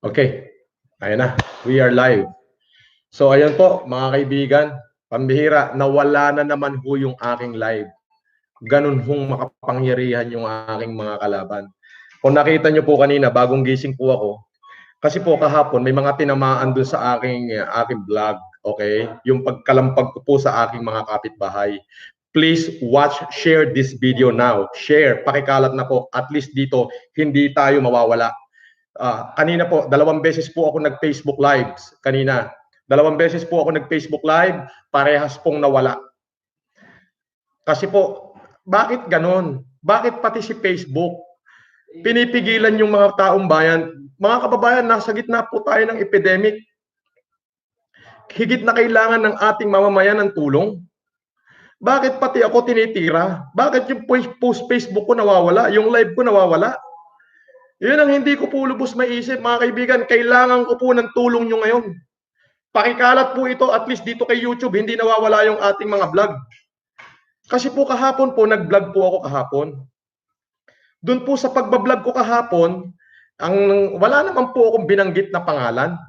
Okay, ayun na. We are live. So ayun po mga kaibigan, pambihira, nawala na naman ho yung aking live. Ganun hong makapangyarihan yung aking mga kalaban. Kung nakita nyo po kanina, bagong gising po ako, kasi po kahapon may mga tinamaan doon sa aking vlog, okay? Yung pagkalampag ko po sa aking mga kapitbahay. Please watch, share this video now. Share, pakikalat na po. At least dito, hindi tayo mawawala. Kanina po, 2 beses po ako nag-Facebook Lives. Kanina, 2 beses po ako nag-Facebook Live, parehas pong nawala. Kasi po, bakit ganon? Bakit pati si Facebook pinipigilan yung mga taong bayan? Mga kababayan, nasa gitna po tayo ng epidemic. Higit na kailangan ng ating mamamayan ng tulong. Bakit pati ako tinitira? Bakit yung post Facebook ko nawawala? Yung live ko nawawala? Yun ang hindi ko po lubos maisip, mga kaibigan. Kailangan ko po ng tulong nyo ngayon. Pakikalat po ito, at least dito kay YouTube, hindi nawawala yung ating mga vlog. Kasi po kahapon po, nag-vlog po ako kahapon. Doon po sa pagbablog ko kahapon, wala naman po akong binanggit na pangalan.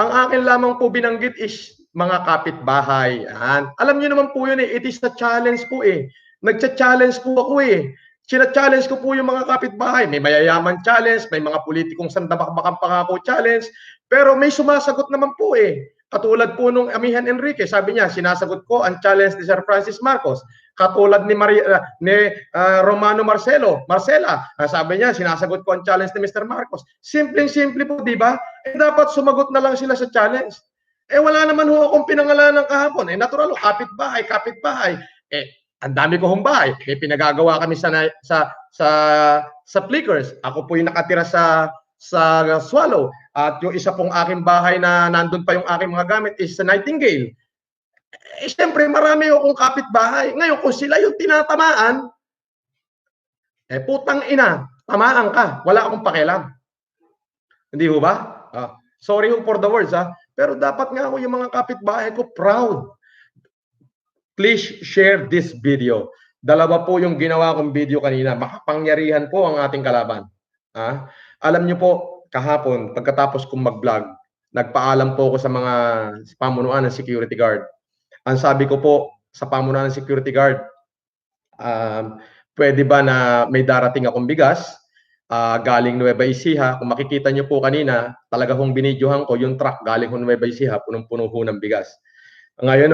Ang akin lamang po binanggit is mga kapitbahay. Alam niyo naman po yun eh, it is a challenge po eh. Nagcha-challenge po ako eh. Sina-challenge ko po yung mga kapitbahay. May mayayaman challenge, may mga politikong sandabak-bakang pangako challenge, pero may sumasagot naman po eh. Katulad po nung Amihan Enrique, sabi niya, sinasagot ko ang challenge ni Sir Francis Marcos. Katulad ni Romano Marcela, sabi niya, sinasagot ko ang challenge ni Mr. Marcos. Simpleng-simple po, di ba? Eh dapat sumagot na lang sila sa challenge. Eh wala naman ho akong pinangalanan kahapon. Eh natural, kapitbahay. Eh ang dami ko hong bahay. May pinagagawa kami sa Flickers. Ako po yung nakatira sa Swallow. At yung isa pong aking bahay na nandun pa yung aking mga gamit is sa Nightingale. Eh, siyempre, marami akong kapitbahay. Ngayon, kung sila yung tinatamaan, eh, putang ina, tamaan ka. Wala akong pakialam. Hindi ho ba? Sorry ho for the words, pero dapat nga ako yung mga kapitbahay ko proud. Please share this video. Dalawa po yung ginawa kong video kanina. Makapangyarihan po ang ating kalaban. Alam nyo po, kahapon, pagkatapos kong mag-vlog, nagpaalam po ako sa mga pamunuan ng security guard. Ang sabi ko po sa pamunuan ng security guard, pwede ba na may darating akong bigas galing Nueva Ecija? Kung makikita nyo po kanina, talaga hong binidyohan ko yung truck galing Nueva Ecija, punong-puno ho ng bigas. Ngayon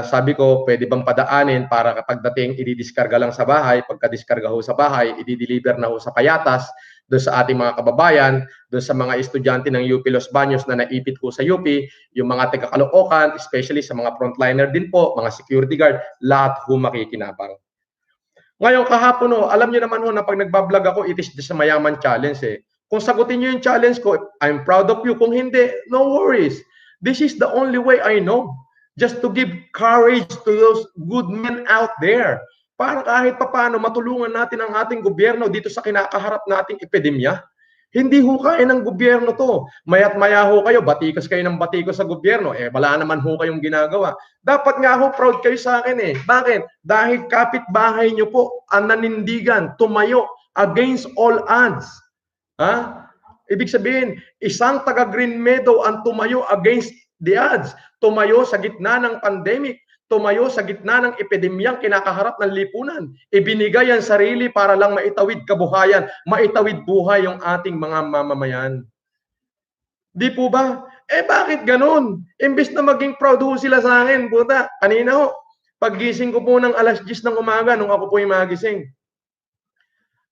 sabi ko, pwede bang padaanin para kapag dating i-discarga lang sa bahay, pagka-discarga ho sa bahay, i-deliver na ho sa Payatas, doon sa ating mga kababayan, doon sa mga estudyante ng UP Los Baños na naipit ho sa UP, yung mga taga-Caloocan, especially sa mga frontliner din po, mga security guard, lahat ho makikinabang. Ngayon kahapon alam niyo naman na pag nagbablog ako, it is just a mayaman challenge eh. Kung sagutin niyo yung challenge ko, I'm proud of you. Kung hindi, no worries. This is the only way I know. Just to give courage to those good men out there. Para kahit papaano matulungan natin ang ating gobyerno dito sa kinakaharap nating epidemya. Hindi ho kaya ng gobyerno to. Mayat maya ho kayo, batikos kayo ng batikos sa gobyerno. Eh, wala naman ho kayong ginagawa. Dapat nga ho, proud kayo sa akin eh. Bakit? Dahil kapitbahay nyo po ang nanindigan, tumayo against all odds. Ibig sabihin, isang taga Green Meadow ang tumayo against the odds, tumayo sa gitna ng pandemic, tumayo sa gitna ng epidemyang kinakaharap ng lipunan. Ibinigay ang sarili para lang maitawid kabuhayan, maitawid buhay yung ating mga mamamayan. Di po ba? Eh bakit ganun? Imbis na maging proud ho sila sa akin, puta, kanina ho, paggising ko po ng 10:00 ng umaga nung ako po yung magising.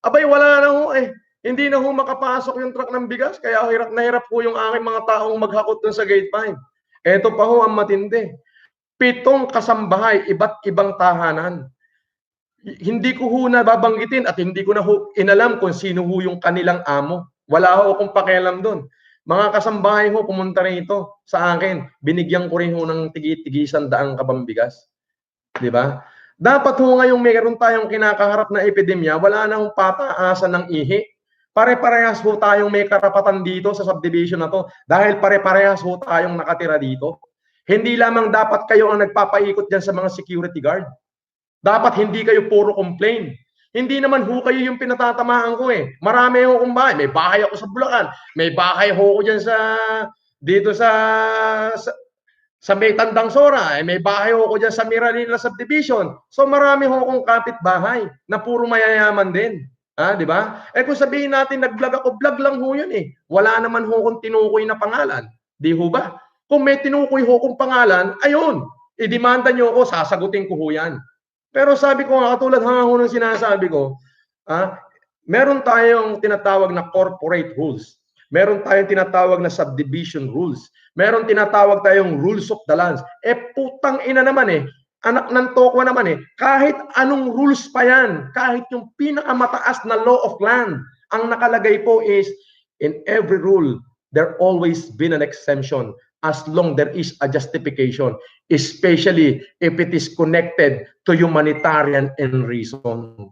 Abay, wala na ho eh. Hindi na ho makapasok yung truck ng bigas, kaya hirap na hirap po yung aking mga taong maghakot dun sa gate 5. Ito pa ho ang matindi. 7 kasambahay, iba't ibang tahanan. Hindi ko ho nababanggitin at hindi ko na ho inalam kung sino ho yung kanilang amo. Wala ho akong pakialam doon. Mga kasambahay ho pumunta rito sa akin. Binigyan ko rin ho ng tigi-tigisan daang kabambigas. Di ba? Dapat ho ngayong mayroon tayong kinakaharap na epidemya, wala nang pataasan ng ihi. Pare-parehas ho tayong may karapatan dito sa subdivision na to dahil pare-parehas ho tayong nakatira dito. Hindi lamang dapat kayo ang nagpapaikot dyan sa mga security guard. Dapat hindi kayo puro complain. Hindi naman ho kayo yung pinatatamaan ko eh. Marami ho akong bahay. May bahay ako sa Bulacan. May bahay ho ako dyan dito sa may Tandang Sora. May bahay ho ako dyan sa Miralina Subdivision. So marami ho akong kapitbahay na puro mayayaman din. Di ba? Kung sabihin natin nag-vlog ako, vlog lang ho yun eh. Wala naman ho akong tinukoy na pangalan. Di ho ba? Kung may tinukoy ho akong pangalan, ayun, idemanda nyo ako, sasagutin ko ho yan. Pero sabi ko nga, katulad nga ho ng sinasabi ko, meron tayong tinatawag na corporate rules. Meron tayong tinatawag na subdivision rules. Meron tinatawag tayong rules of the lands. Putang ina naman eh. Anak ng tokwa naman eh. Kahit anong rules pa yan, kahit yung pinakamataas na law of land, ang nakalagay po is, in every rule, there always been an exemption as long there is a justification, especially if it is connected to humanitarian and reason.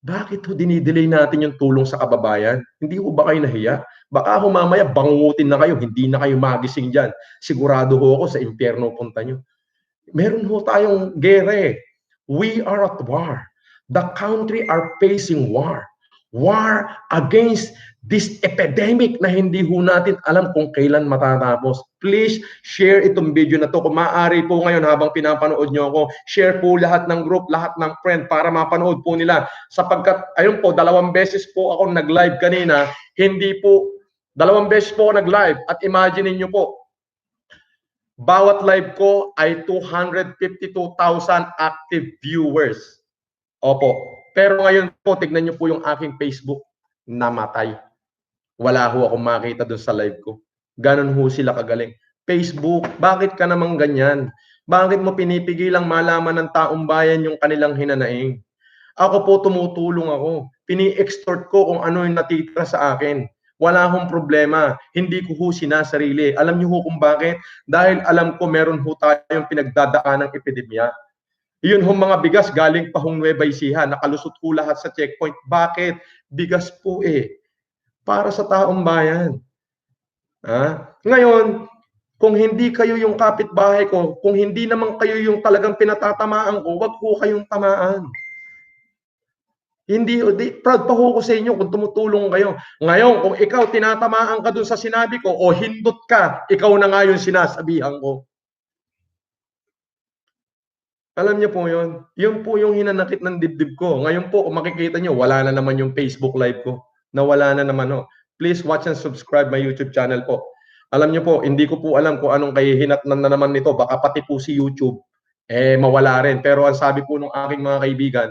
Bakit ho dinidelay natin yung tulong sa kababayan? Hindi ho ba kayo nahiya? Baka ho mamaya bangungutin na kayo, hindi na kayo magising dyan. Sigurado ho ako sa impyerno punta nyo. Meron ho tayong gera eh. We are at war. The country are facing war. War against this epidemic na hindi ho natin alam kung kailan matatapos. Please share itong video na to. Kung maaari po ngayon habang pinapanood nyo ako, share po lahat ng group, lahat ng friend para mapanood po nila. Sapagkat, ayun po, 2 beses po ako nag-live kanina. Hindi po, 2 beses po ako nag-live. At imagine niyo po, bawat live ko ay 252,000 active viewers. Opo. Pero ngayon po, tignan niyo po yung aking Facebook, namatay. Wala ho akong makita dun sa live ko. Ganon ho sila kagaling. Facebook, bakit ka naman ganyan? Bakit mo pinipigilang malaman ng taong bayan yung kanilang hinanaing? Ako po tumutulong ako. Pini-extort ko kung ano yung natitira sa akin. Wala akong problema. Hindi ko ho sinasarili. Alam niyo ho kung bakit? Dahil alam ko meron ho tayong pinagdadaan ng epidemya. Yun ho mga bigas galing pa hong Nueva Ecija. Nakalusot ho lahat sa checkpoint. Bakit? Bigas po eh. Para sa taong bayan. Ngayon, kung hindi kayo yung kapitbahay ko, kung hindi naman kayo yung talagang pinatatamaan ko, wag ho kayong tamaan. Hindi, proud pa ho ko sa inyo kung tumutulong kayo. Ngayon, kung ikaw tinatamaan ka dun sa sinabi ko o hindot ka, ikaw na nga yung sinasabihan ko. Alam niyo po yun? Yun po yung hinanakit ng dibdib ko. Ngayon po, kung makikita niyo, wala na naman yung Facebook live ko. Nawala na naman ho. Please watch and subscribe my YouTube channel po. Alam niyo po, hindi ko po alam kung anong kahihinatnan na naman nito. Baka pati po si YouTube mawala rin. Pero ang sabi po ng aking mga kaibigan,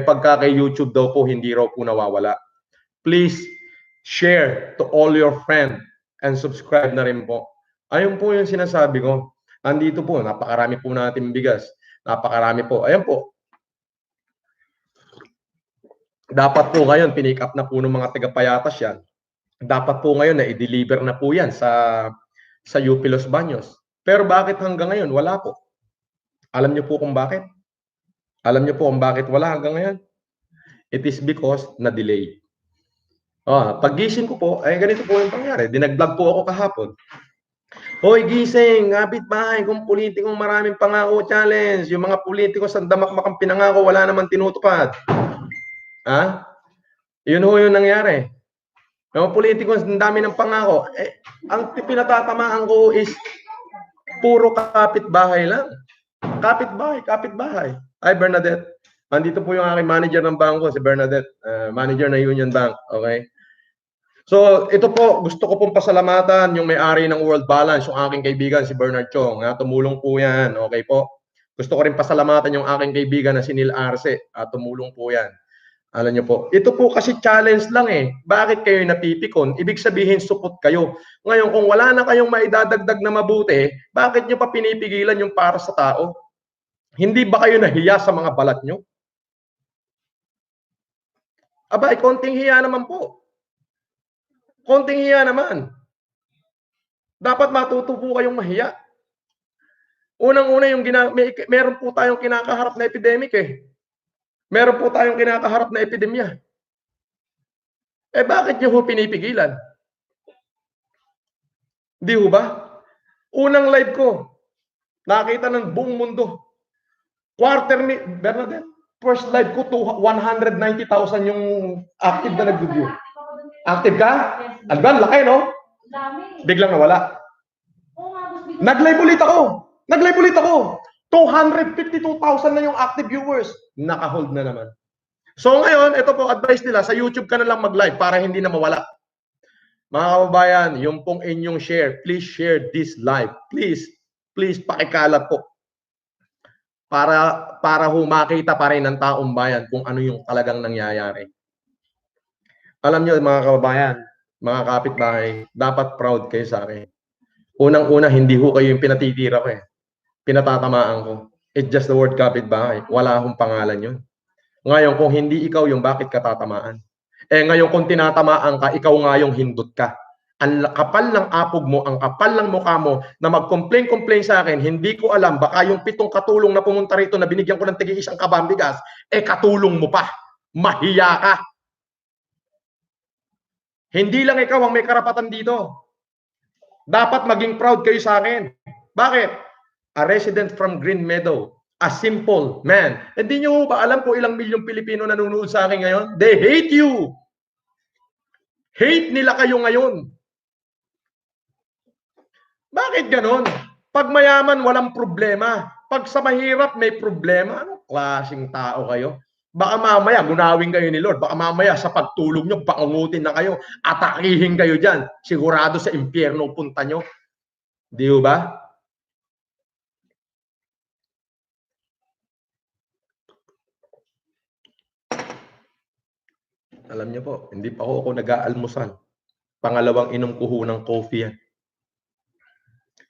pagka kay YouTube daw po, hindi raw po nawawala. Please share to all your friends and subscribe na rin po. Ayun po yung sinasabi ko. Andito po, napakarami po natin bigas. Napakarami po. Ayan po. Dapat po ngayon, pinick up na po ng mga taga-Payatas yan. Dapat po ngayon na i-deliver na po yan sa UP Los Baños. Pero bakit hanggang ngayon? Wala po. Alam niyo po kung bakit? Alam niyo po kung bakit wala hanggang ngayon? It is because na-delay. Paggising ko po, ganito po yung pangyari. Dinag-vlog po ako kahapon. Hoy, gising, kapitbahay, kung politikong maraming pangako challenge. Yung mga politiko sa damakmakang pinangako, wala naman tinutupad. Yun ho yung nangyari. Yung politiko, ang dami ng pangako. Ang pinatatamaan ko is puro kapitbahay lang. Kapitbahay. Hi, Bernadette. Andito po yung aking manager ng bangko, si Bernadette. Manager ng Union Bank. Okay? So, ito po, gusto ko pong pasalamatan yung may-ari ng World Balance, yung aking kaibigan, si Bernard Chong. Tumulong po yan. Okay po? Gusto ko rin pasalamatan yung aking kaibigan na si Neil Arce. Tumulong po yan. Alam niyo po, ito po kasi challenge lang eh. Bakit kayo napipikon? Ibig sabihin, supot kayo. Ngayon, kung wala na kayong maidadagdag na mabuti, bakit nyo pa pinipigilan yung para sa tao? Hindi ba kayo nahiya sa mga balat nyo? Konting hiya naman po. Konting hiya naman. Dapat matuto po kayong mahiya. Unang-una, meron po tayong kinakaharap na epidemic eh. Meron po tayong kinakaharap na epidemya. Bakit nyo ho pinipigilan? Di ho ba? Unang live ko, nakita ng buong mundo. Bernadette, First live ko, 190,000 yung active na nag-view. Active ka? Alban, laki, no? Biglang nawala. Nag-live ulit ako. 252,000 na yung active viewers. Naka-hold na naman. So ngayon, ito po, advice nila, sa YouTube ka na lang mag-live para hindi na mawala. Mga kababayan, yung pong inyong share, please share this live. Please, pakikalat po. Para makita pa rin ng taong bayan kung ano yung talagang nangyayari. Alam nyo, mga kababayan, mga kapitbahay, dapat proud kayo sa akin. Unang-una, hindi ho kayo yung pinatitira ko eh. Pinatatamaan ko. It's just the word kapitbahay. Wala akong pangalan yun. Ngayon, kung hindi ikaw yung bakit ka tatamaan? Ngayon, kung tinatamaan ka, ikaw nga yung hindot ka. Ang kapal ng apog mo, ang kapal ng mukha mo na mag-complain sa akin, hindi ko alam, baka yung 7 katulong na pumunta rito na binigyan ko ng tig-1 kabang bigas, katulong mo pa. Mahiya ka. Hindi lang ikaw ang may karapatan dito. Dapat maging proud kayo sa akin. Bakit? A resident from Green Meadow, a simple man. Hindi nyo ba alam kung ilang milyong Pilipino nanonood sa akin ngayon? They hate you. Hate nila kayo ngayon. Bakit ganon? Pag mayaman, walang problema. Pag sa mahirap, may problema. Anong klaseng tao kayo? Baka mamaya, gunawin kayo ni Lord. Baka mamaya, sa pagtulog nyo, pakungutin na kayo. Atakihin kayo dyan. Sigurado sa impyerno punta nyo. Di ba? Alam niyo po, hindi pa ako nag-aalmusal. Pangalawang inom ko ho ng coffee yan.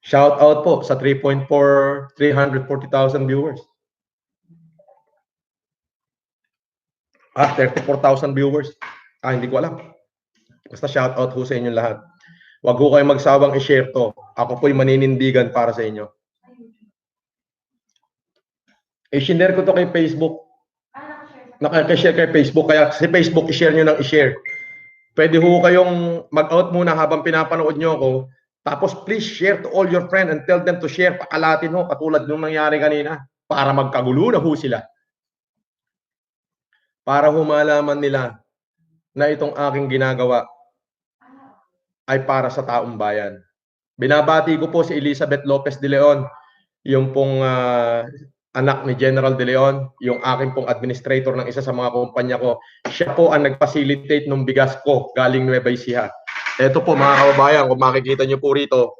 Shout out po sa 340,000 viewers. 34,000 viewers. Hindi ko alam. Basta shout out ho sa inyong lahat. Huwag ho kayo magsawang i-share to. Ako po'y maninindigan para sa inyo. I-share ko to kay Facebook. Nakaka-share kay Facebook. Kaya si Facebook, i-share nyo ng i-share. Pwede ho kayong mag-out muna habang pinapanood nyo ako. Tapos please share to all your friends and tell them to share. Pakalatin ho, katulad nung nangyari kanina. Para magkagulo na ho sila. Para ho malaman nila na itong aking ginagawa ay para sa taong bayan. Binabati ko po si Elizabeth Lopez de Leon, yung pong anak ni General de Leon, yung aking pong administrator ng isa sa mga kumpanya ko. Siya po ang nag-facilitate ng bigas ko galing Nueva Ecija. Ito po mga kababayan, kung makikita nyo po rito.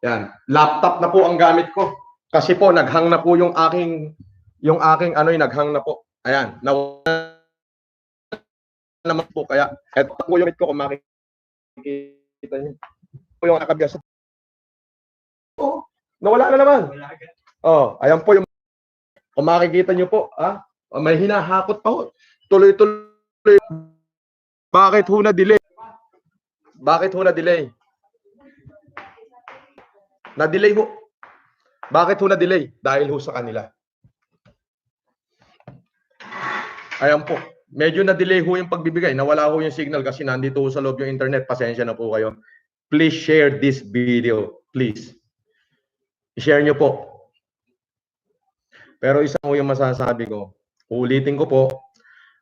Yan, laptop na po ang gamit ko. Kasi po naghang na po yung aking naghang na po. Ayan, nawala naman po, kaya ito po yung ko kung makikita nyo. Po yung nakabigas. Oh, nawala na naman. Oh, ayan po yung kung makikita nyo po, may hinahakot pa ho. Tuloy-tuloy. Bakit ho na-delay? Na-delay ho. Bakit ho na-delay? Dahil ho sa kanila. Ayan po. Medyo na-delay ho yung pagbibigay. Nawala ho yung signal kasi nandito ho sa loob yung internet. Pasensya na po kayo. Please share this video. Please. I-share nyo po. Pero isa ho yung masasabi ko. Ulitin ko po.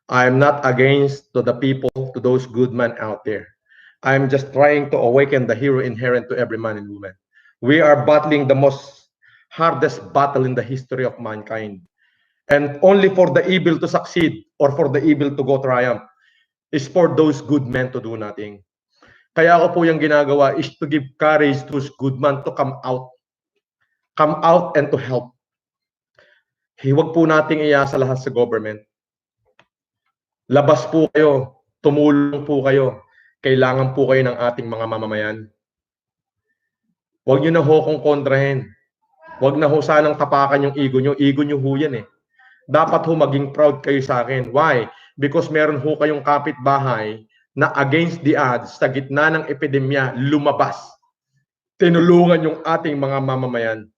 I'm not against to the people, to those good men out there. I'm just trying to awaken the hero inherent to every man and woman. We are battling the most hardest battle in the history of mankind. And only for the evil to succeed or for the evil to go triumph is for those good men to do nothing. Kaya ako po yung ginagawa is to give courage to those good men to come out and to help. Huwag po nating iasa lahat sa government. Labas po kayo, tumulong po kayo. Kailangan po kayo ng ating mga mamamayan. Huwag nyo na ho kong kontrahin. Huwag na ho sanang tapakan yung ego nyo. Ego nyo ho yan eh. Dapat ho maging proud kayo sa akin. Why? Because meron ho kayong kapitbahay na against the odds sa gitna ng epidemya lumabas. Tinulungan yung ating mga mamamayan.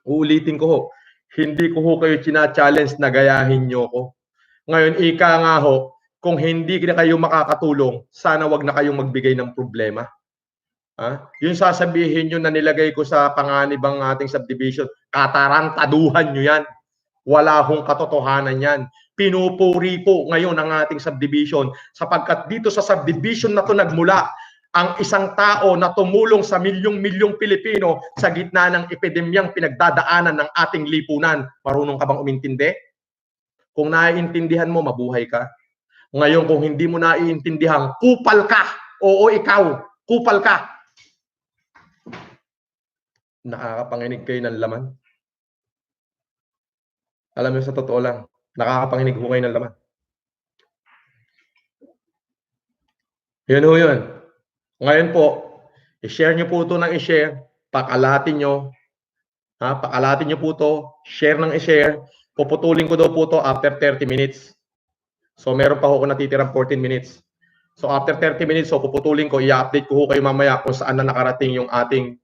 Uulitin ko ho, hindi ko ho kayo china-challenge na gayahin nyo ko. Ngayon, ika nga ho, kung hindi na kayo makakatulong, sana wag na kayong magbigay ng problema. Yung sasabihin nyo na nilagay ko sa panganibang ating subdivision, katarantaduhan nyo yan. Wala hong katotohanan yan. Pinupuri po ngayon ang ating subdivision sapagkat dito sa subdivision na to nagmula ang isang tao na tumulong sa milyong-milyong Pilipino sa gitna ng epidemyang pinagdadaanan ng ating lipunan. Marunong ka bang umintindi? Kung naiintindihan mo, mabuhay ka. Ngayon, kung hindi mo naiintindihan, kupal ka. Oo, ikaw, kupal ka. Nakakapanginig kayo ng laman. Alam mo, sa totoo lang, nakakapanginig ho kayo ng laman. Yun ho yun. Ngayon po, i-share nyo po ito ng i-share, pakalatin nyo, pakalatin nyo po ito, share ng i-share, puputulin ko daw po ito after 30 minutes. So meron pa ho ako natitirang 14 minutes. So after 30 minutes, so puputulin ko, i-update ko ho kayo mamaya kung saan na nakarating yung ating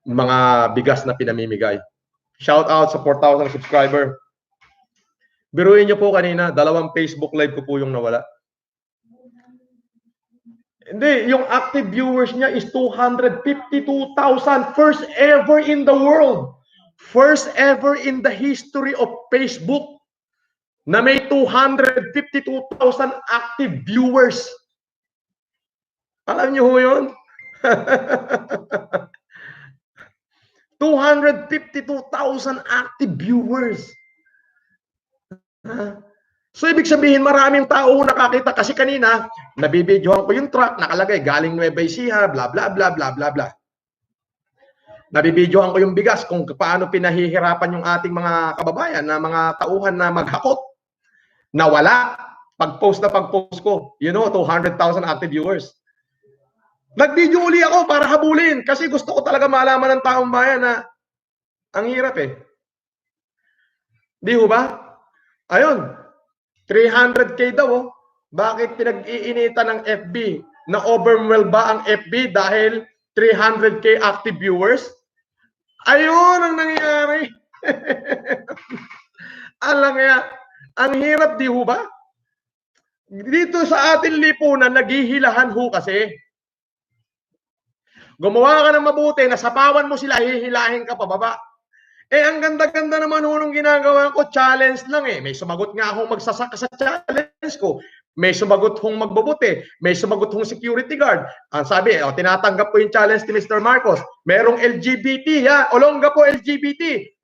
mga bigas na pinamimigay. Shout out sa 4,000 subscriber. Biruin nyo po kanina, 2 Facebook live ko po yung nawala. Hindi, yung active viewers niya is 252,000. First ever in the world. First ever in the history of Facebook na may 252,000 active viewers. Alam niyo ho yun? 252,000 active viewers. So, ibig sabihin, maraming tao nakakita kasi kanina, nabibidyohan ko yung truck, nakalagay, galing Nueva Ecija, bla bla bla bla bla bla. Nabibidyohan ko yung bigas kung paano pinahihirapan yung ating mga kababayan na mga tauhan na maghakot. Nawala. Pag-post na pag-post ko, 200,000 active viewers. Nag-video uli ako para habulin kasi gusto ko talaga malaman ng taong bayan na ang hirap eh. Di ho ba? Ayun. 300K daw, oh. Bakit pinag-iinitan ng FB? Na-overwhelm ba ang FB dahil 300K active viewers? Ayun ang nangyayari. Alam nga, ang hirap, di ho ba? Dito sa ating lipunan, naghihilahan ho kasi. Gumawa ka ng mabuti, nasapawan mo sila, hihilahin ka pababa. Ang ganda-ganda naman nung ginagawa ko, challenge lang eh. May sumagot nga akong magsasaka sa challenge ko. May sumagot hong magbubuti. May sumagot hong security guard. Ang sabi, tinatanggap po yung challenge ni Mr. Marcos. Merong LGBT, Olongga po LGBT.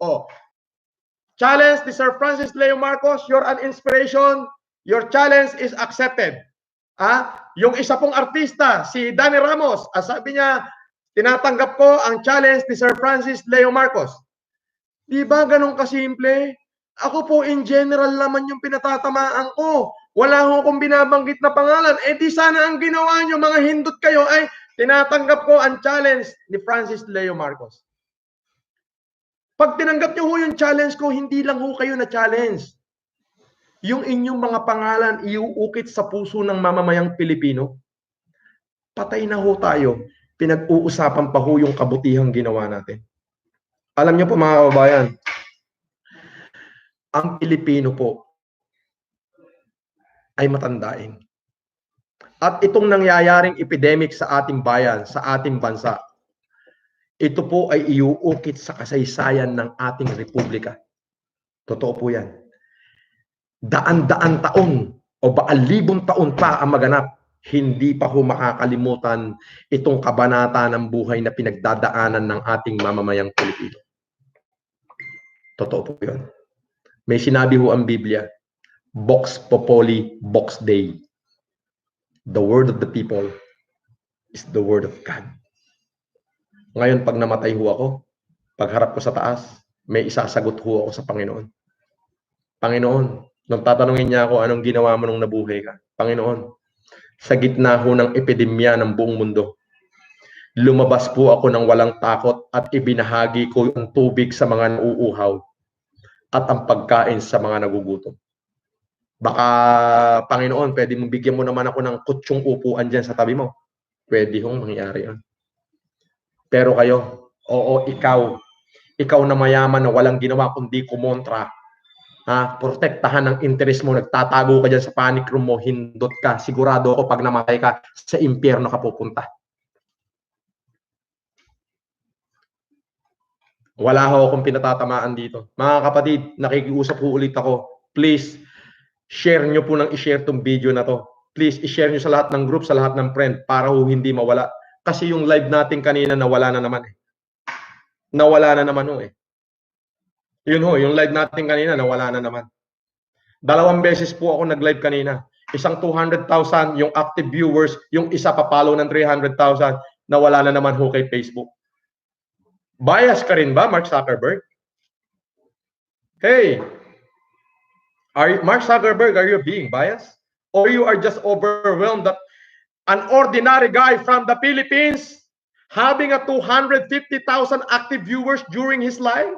Challenge ni Sir Francis Leo Marcos, you're an inspiration. Your challenge is accepted. Yung isa pong artista, si Danny Ramos, sabi niya, tinatanggap ko ang challenge ni Sir Francis Leo Marcos. Di ba ganun kasimple? Ako po in general naman yung pinatatamaan ko. Wala ho akong binabanggit na pangalan. Di sana ang ginawa nyo, mga hindot kayo, ay tinatanggap ko ang challenge ni Francis Leo Marcos. Pag tinanggap nyo ho yung challenge ko, hindi lang ho kayo na challenge. Yung inyong mga pangalan iuukit sa puso ng mamamayang Pilipino. Patay na ho tayo. Pinag-uusapan pa ho yung kabutihang ginawa natin. Alam niyo po mga kababayan, ang Pilipino po ay matandain. At itong nangyayaring epidemic sa ating bayan, sa ating bansa, ito po ay iuukit sa kasaysayan ng ating republika. Totoo po yan. Daan-daan taon o baan-libong taon pa ang maganap, hindi pa ho makakalimutan itong kabanata ng buhay na pinagdadaanan ng ating mamamayang Pilipino. Totoo po yun. May sinabi ho ang Biblia, Vox Populi, Vox Dei. The word of the people is the word of God. Ngayon, pag namatay ho ako, pagharap ko sa taas, may isasagot ho ako sa Panginoon. Panginoon, nung tatanungin niya ako, anong ginawa mo nung nabuhay ka? Panginoon, sa gitna ho ng epidemya ng buong mundo, lumabas po ako ng walang takot at ibinahagi ko ang tubig sa mga nauuhaw at ang pagkain sa mga nagugutom. Baka, Panginoon, pwede mong bigyan mo naman ako ng kutsyong upuan dyan sa tabi mo. Pwede hong mangyari yan. Pero kayo, oo, ikaw na mayaman na walang ginawa kundi kumontra, protektahan ng interest mo, nagtatago ka dyan sa panic room mo, hindot ka, sigurado ako pag namatay ka, sa impyerno ka pupunta. Wala ho akong pinatatamaan dito. Mga kapatid, nakikiusap po ulit ako. Please, share nyo po ng i-share tong video na to. Please, i-share nyo sa lahat ng group, sa lahat ng friend, para ho hindi mawala. Kasi yung live natin kanina, nawala na naman eh. Nawala na naman ho eh. Yun ho, yung live natin kanina, nawala na naman. 2 beses po ako nag-live kanina. Isang 200,000 yung active viewers, yung isa pa-follow ng 300,000, nawala na naman ho kay Facebook. Bias ka rin ba, Mark Zuckerberg? Hey, Mark Zuckerberg, are you being biased? Or you are just overwhelmed that an ordinary guy from the Philippines having a 250,000 active viewers during his life?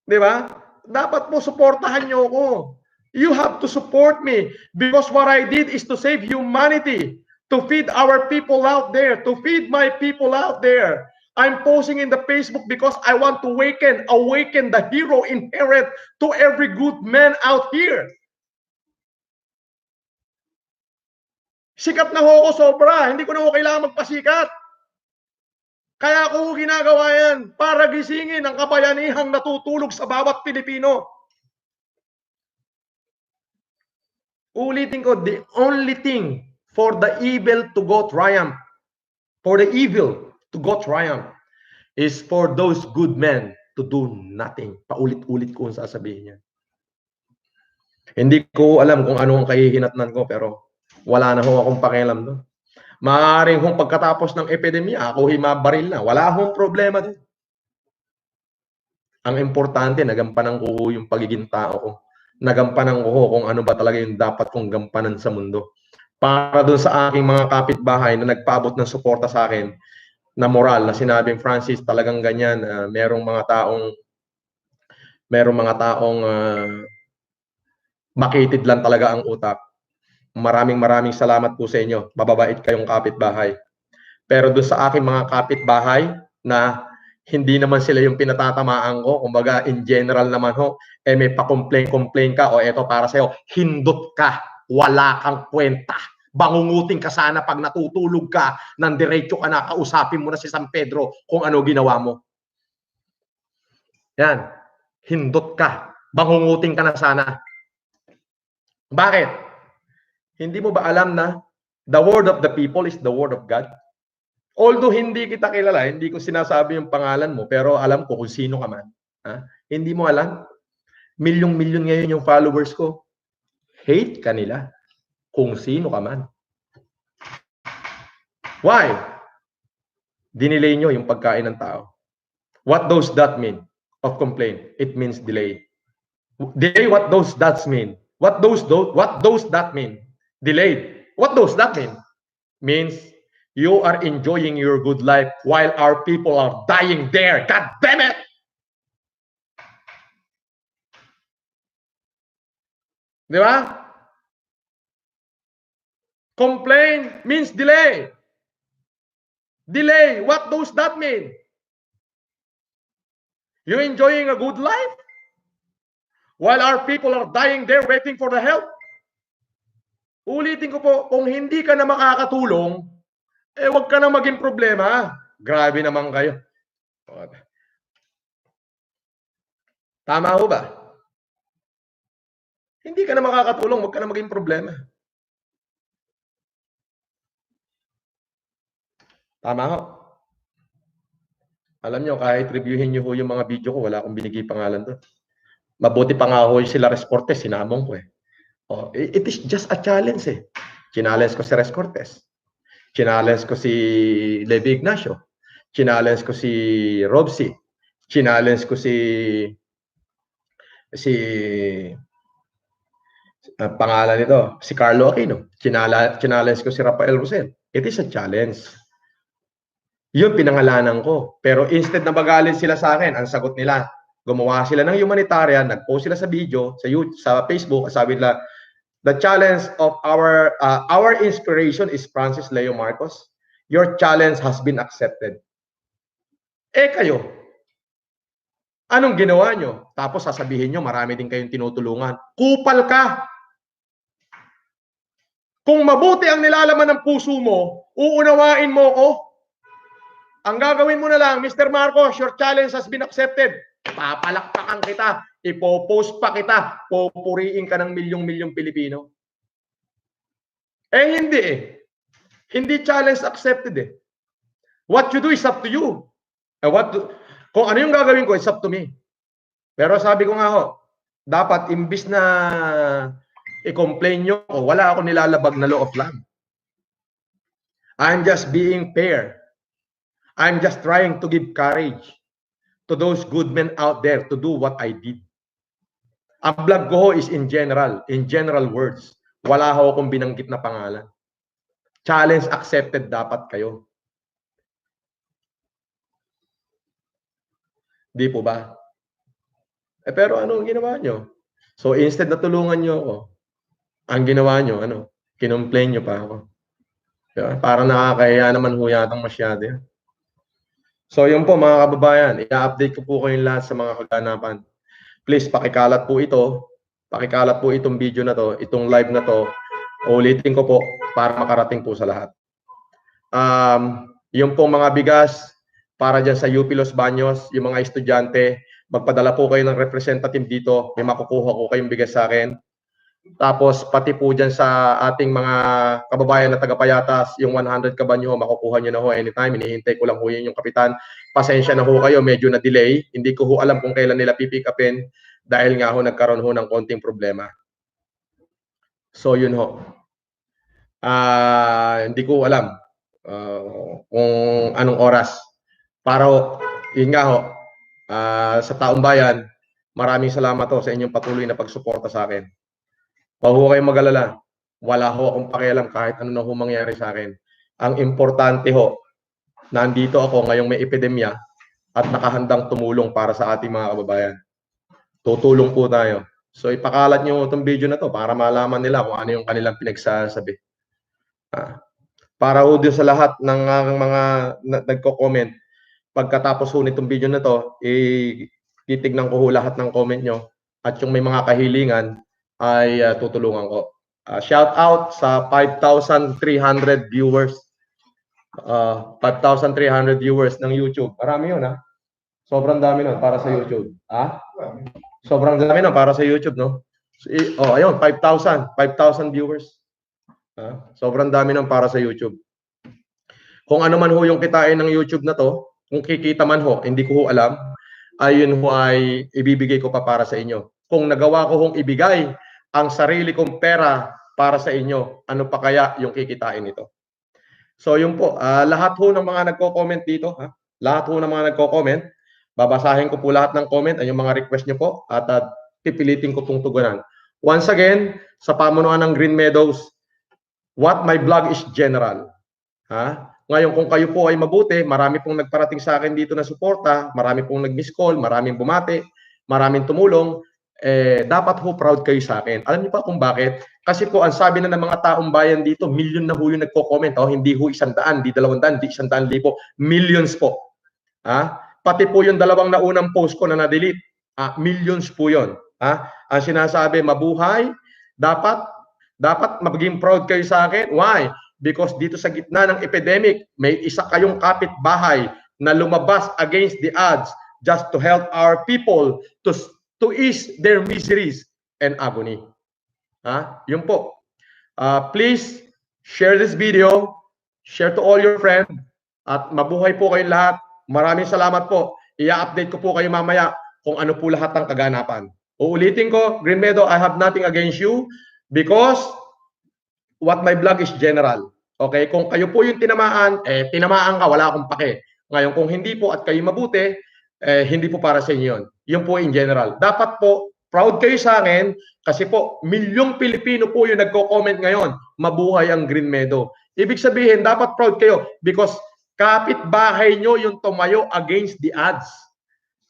Di ba? Dapat po suportahan nyo ako. You have to support me because what I did is to save humanity, to feed our people out there, to feed my people out there. I'm posting in the Facebook because I want to awaken the hero inherent to every good man out here. Sikat na ho ako sobra. Hindi ko na ho kailangan magpasikat. Kaya ako ginagawa yan para gisingin ang kabayanihang natutulog sa bawat Pilipino. Ulitin ko, the only thing for the evil to go triumph, for the evil to go triumph, is for those good men to do nothing. Paulit-ulit ko ang sasabihin niya. Hindi ko alam kung ano ang kahihinatnan ko, pero wala na ho akong pakialam doon. Maaaring hong pagkatapos ng epidemya, ako himabaril na. Wala akong problema doon. Ang importante, nagampanan ko yung pagiging tao ko. Nagampanan ko kung ano ba talaga yung dapat kong gampanan sa mundo. Para doon sa aking mga kapitbahay na nagpaabot ng suporta sa akin na moral, na sinabing, Francis, talagang ganyan, merong mga taong makitid lang talaga ang utak. Maraming salamat po sa inyo. Mababait kayong kapitbahay. Pero doon sa aking mga kapitbahay na hindi naman sila yung pinatatamaan ko, kumbaga in general naman ho, may pa-complain ka, o eto para sa'yo, hindot ka, wala kang kwenta. Bangungutin ka sana pag natutulog ka, ng diretso ka na, kausapin mo na si San Pedro kung ano ginawa mo. Yan, hindot ka, bangungutin ka na sana. Bakit? Hindi mo ba alam na the word of the people is the word of God? Although hindi kita kilala, hindi ko sinasabi yung pangalan mo, pero alam ko kung sino ka man. Ha? Hindi mo alam? Milyong-milyon ngayon yung followers ko. Hate ka nila kung sino ka man. Why? Dinelay nyo yung pagkain ng tao. What does that mean of complaint? It means delay. Delay, what does that mean? What does that mean? Delayed. What does that mean? Means you are enjoying your good life while our people are dying there. God damn it! Di ba? Complain means delay. Delay, what does that mean? You enjoying a good life while our people are dying there waiting for the help? Ulitin ko po, kung hindi ka na makakatulong, wag ka na maging problema. Grabe naman kayo. Tama ho ba? Hindi ka na makakatulong, wag ka na maging problema. Tama ho. Alam nyo, kahit reviewin nyo ho yung mga video ko, wala akong binigay pangalan doon. Mabuti pa nga ho yung sila Res Cortez, sinamong ko eh. Oh, it is just a challenge eh. Challenge ko si Res Cortez. Challenge ko si Levi Ignacio. Challenge ko si Robsy. Challenge ko si pangalan nito, si Carlo Aquino. Challenge ko si Rafael Rosel. It is a challenge. Yun pinangalanan ko. Pero instead na magalit sila sa akin, ang sagot nila, gumawa sila ng humanitarian, nag-post sila sa video, sa YouTube, sa Facebook, sabi nila, the challenge of our inspiration is Francis Leo Marcos. Your challenge has been accepted. Kayo, anong ginawa nyo? Tapos sasabihin nyo, marami din kayong tinutulungan. Kupal ka! Kung mabuti ang nilalaman ng puso mo, uunawain mo ko. Ang gagawin mo na lang, Mr. Marcos, your challenge has been accepted. Papalakpakan kita, ipopost pa kita, pupuriin ka ng milyong-milyong Pilipino. Eh hindi eh. Hindi challenge accepted eh. What you do is up to you. Kung ano yung gagawin ko, it's up to me. Pero sabi ko nga ho, dapat imbis na i-complain nyo ko, wala ako nilalabag na law of land. I'm just being fair. I'm just trying to give courage to those good men out there to do what I did. Ang vlog ko ho is in general words. Wala ho akong binanggit na pangalan. Challenge accepted dapat kayo. Di po ba? Pero anong ginawa nyo? So instead na tulungan nyo ako, ang ginawa nyo, kinomplain nyo pa ako. Diba? Parang nakakahiya naman ho yatang masyado yan. So yun po mga kababayan, i-update ko po kayong lahat sa mga kaganapan. Please pakikalat po ito, pakikalat po itong video na to, itong live na to, ulitin ko po para makarating po sa lahat. Yung pong mga bigas para dyan sa UP Los Baños, yung mga estudyante, magpadala po kayo ng representative dito, may makukuha ko kayong bigas sa akin. Tapos pati po dyan sa ating mga kababayan na taga-Payatas, yung 100 kabanyo, makukuha nyo na ho anytime. Hinihintay ko lang ho yun yung kapitan. Pasensya na ho kayo, medyo na delay. Hindi ko ho alam kung kailan nila pipick upin dahil nga ho nagkaroon ho ng konting problema. So yun ho. Hindi ko alam kung anong oras. Para ho, yun nga ho, sa taong bayan, maraming salamat ho sa inyong patuloy na pagsuporta sa akin. Huwag ho kayong mag-alala. Wala ho akong pakialam kahit ano na ho mangyari sa akin. Ang importante ho, nandito ako ngayong may epidemya at nakahandang tumulong para sa ating mga kababayan. Tutulong po tayo. So ipakalat nyo itong video na to para malaman nila kung ano yung kanilang pinagsasabi. Para ho din sa lahat ng mga nagko-comment, pagkatapos ho nitong video na to, titignan ko ho lahat ng comment nyo at yung may mga kahilingan ay tutulungan ko. Shout out sa 5,300 viewers. 5,300 viewers ng YouTube. Marami yun ha. Sobrang dami nun para sa YouTube. Sobrang dami nun para sa YouTube, no? Ayun, 5,000 viewers. Sobrang dami nun para sa YouTube. Kung ano man ho yung kitain ng YouTube na to, kung kikita man ho, hindi ko ho alam, ayun ho ay ibibigay ko pa para sa inyo. Kung nagawa ko hong ibigay ang sarili kong pera para sa inyo, ano pa kaya yung kikitain nito? So yun po, lahat ho ng mga nagko-comment dito, lahat ho ng mga nagko-comment, babasahin ko po lahat ng comment, ay yung mga request nyo po, at pipilitin ko pong tugunan. Once again, sa pamunuan ng Green Meadows, what my blog is general. Ngayon, kung kayo po ay mabuti, marami pong nagparating sa akin dito na suporta, marami pong nag-miss call, maraming bumati, maraming tumulong, dapat ho proud kayo sa akin. Alam niyo pa kung bakit? Kasi po, ang sabi na ng mga taong bayan dito, milyon na ho yung nagko-comment. Hindi ho 100, di 200, di 100,000, millions po. Pati po yung dalawang naunang post ko na na-delete, millions po yun. Ang sinasabi, mabuhay, dapat maging proud kayo sa akin. Why? Because dito sa gitna ng epidemic, may isa kayong kapitbahay na lumabas against the odds just to help our people to ease their miseries and agony. Yun po. Please share this video, share to all your friends, at mabuhay po kayong lahat. Maraming salamat po. I-update ko po kayo mamaya kung ano po lahat ng kaganapan. Uulitin ko, Green Meadow, I have nothing against you because what my blog is general. Okay? Kung kayo po yung tinamaan, tinamaan ka, wala akong pake. Ngayon, kung hindi po at kayo mabuti, hindi po para sa inyo yun. Yun po in general. Dapat po, proud kayo sa akin kasi po, milyong Pilipino po yung nagko-comment ngayon, mabuhay ang Green Meadow. Ibig sabihin, dapat proud kayo because kapitbahay nyo yung tumayo against the odds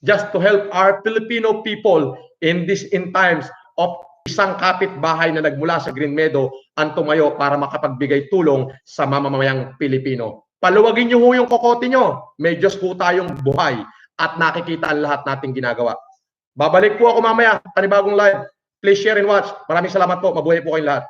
just to help our Filipino people in times of isang kapitbahay na nagmula sa Green Meadow ang tumayo para makapagbigay tulong sa mamamayang Pilipino. Paluwagin nyo ho yung kokote nyo. May Diyos po tayong buhay at nakikita ang lahat nating ginagawa. Babalik po ako mamaya, panibagong live. Please share and watch. Maraming salamat po. Mabuhay po kayong lahat.